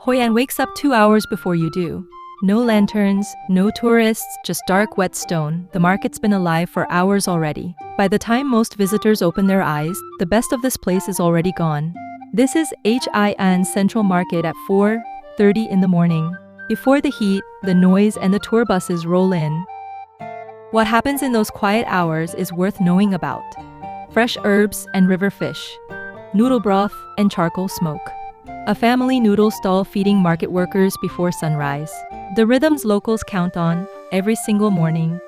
Hoi An wakes up 2 hours before you do. No lanterns, no tourists, just dark wet stone. The market's been alive for hours already. By the time most visitors open their eyes, the best of this place is already gone. This is Hoi An Central Market at 4:30 in the morning. Before the heat, the noise, and the tour buses roll in. What happens in those quiet hours is worth knowing about. Fresh herbs and river fish, noodle broth and charcoal smoke. A family noodle stall feeding market workers before sunrise. The rhythms locals count on every single morning.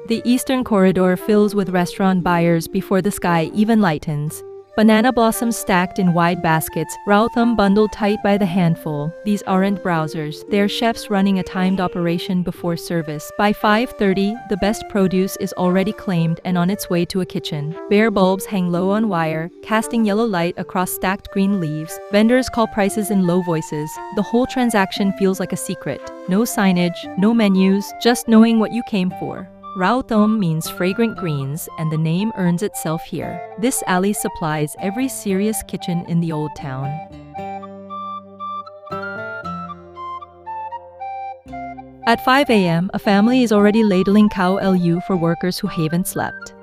The eastern corridor fills with restaurant buyers before the sky even lightens. Banana blossoms stacked in wide baskets, thumb bundled tight by the handful. These aren't browsers, they're chefs running a timed operation before service. By 5:30, the best produce is already claimed and on its way to a kitchen. Bare bulbs hang low on wire, casting yellow light across stacked green leaves. Vendors call prices in low voices. The whole transaction feels like a secret. No signage, no menus, just knowing what you came for. Thơm means fragrant greens, and the name earns itself here. This alley supplies every serious kitchen in the old town. At 5 a.m., a family is already ladling Cao Lầu for workers who haven't slept.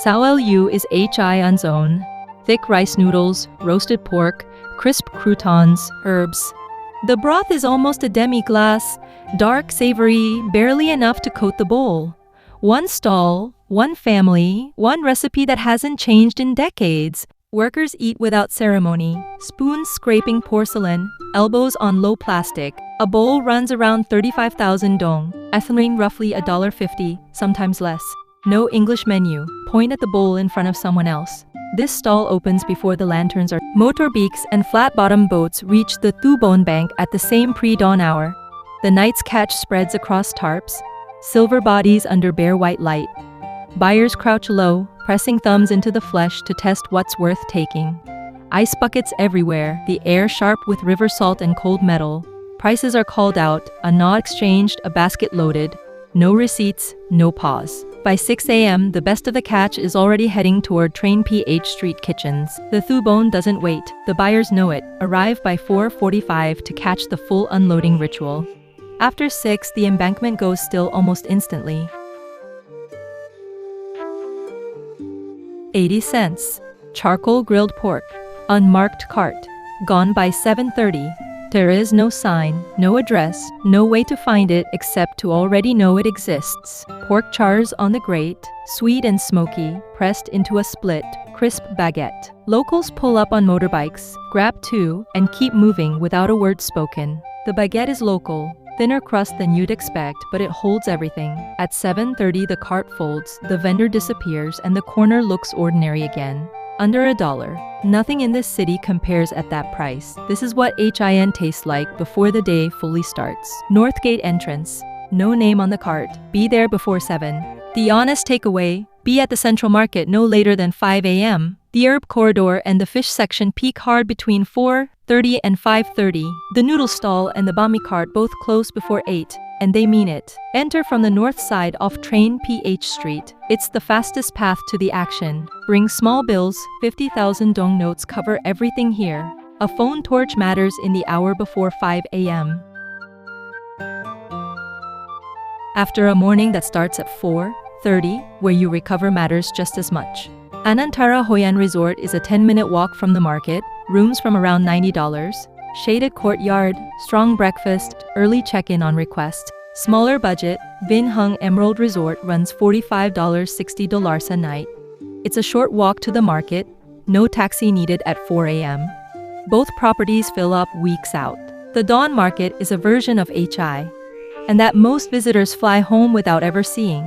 Cao Lầu is Hoi An's own. Thick rice noodles, roasted pork, crisp croutons, herbs. The broth is almost a demi-glace, dark, savory, barely enough to coat the bowl. One stall, one family, one recipe that hasn't changed in decades. Workers eat without ceremony, spoons scraping porcelain, elbows on low plastic. A bowl runs around 35,000 dong, ethylene roughly $1.50, sometimes less. No English menu. Point at the bowl in front of someone else. This stall opens before the lanterns are. Motorbikes and flat-bottom boats reach the Thu Bồn bank at the same pre-dawn hour. The night's catch spreads across tarps, silver bodies under bare white light. Buyers crouch low, pressing thumbs into the flesh to test what's worth taking. Ice buckets everywhere, the air sharp with river salt and cold metal. Prices are called out, a nod exchanged, a basket loaded. No receipts, no pause. By 6 a.m., the best of the catch is already heading toward Train PH Street kitchens. The Thu Bồn doesn't wait. The buyers know it. Arrive by 4:45 to catch the full unloading ritual. After 6, the embankment goes still almost instantly. 80 cents. Charcoal grilled pork. Unmarked cart. Gone by 7:30. There is no sign, no address, no way to find it except to already know it exists. Pork chars on the grate, sweet and smoky, pressed into a split, crisp baguette. Locals pull up on motorbikes, grab two, and keep moving without a word spoken. The baguette is local, thinner crust than you'd expect, but it holds everything. At 7:30, the cart folds, the vendor disappears, and the corner looks ordinary again. Under $1. Nothing in this city compares at that price. This is what Hoi An tastes like before the day fully starts. North Gate entrance. No name on the cart. Be there before 7. The honest takeaway. Be at the Central Market no later than 5 a.m. The herb corridor and the fish section peak hard between 4:30 and 5:30. The noodle stall and the bami cart both close before 8. And they mean it. Enter from the north side off Train PH Street. It's the fastest path to the action. Bring small bills, 50,000 dong notes cover everything here. A phone torch matters in the hour before 5 a.m. After a morning that starts at 4:30, where you recover matters just as much. Anantara Hoi An Resort is a 10-minute walk from the market, rooms from around $90. Shaded courtyard, strong breakfast, early check-in on request. Smaller budget, Vinh Hung Emerald Resort runs $45 $60 a night. It's a short walk to the market, no taxi needed at 4 a.m. Both properties fill up weeks out. The Dawn Market is a version of Hoi, and that most visitors fly home without ever seeing.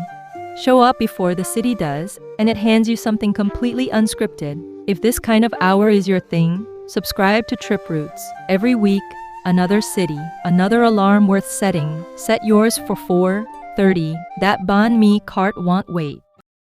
Show up before the city does, and it hands you something completely unscripted. If this kind of hour is your thing, subscribe to Trip Routes. Every week, another city, another alarm worth setting. Set yours for 4:30. That banh mi cart won't wait.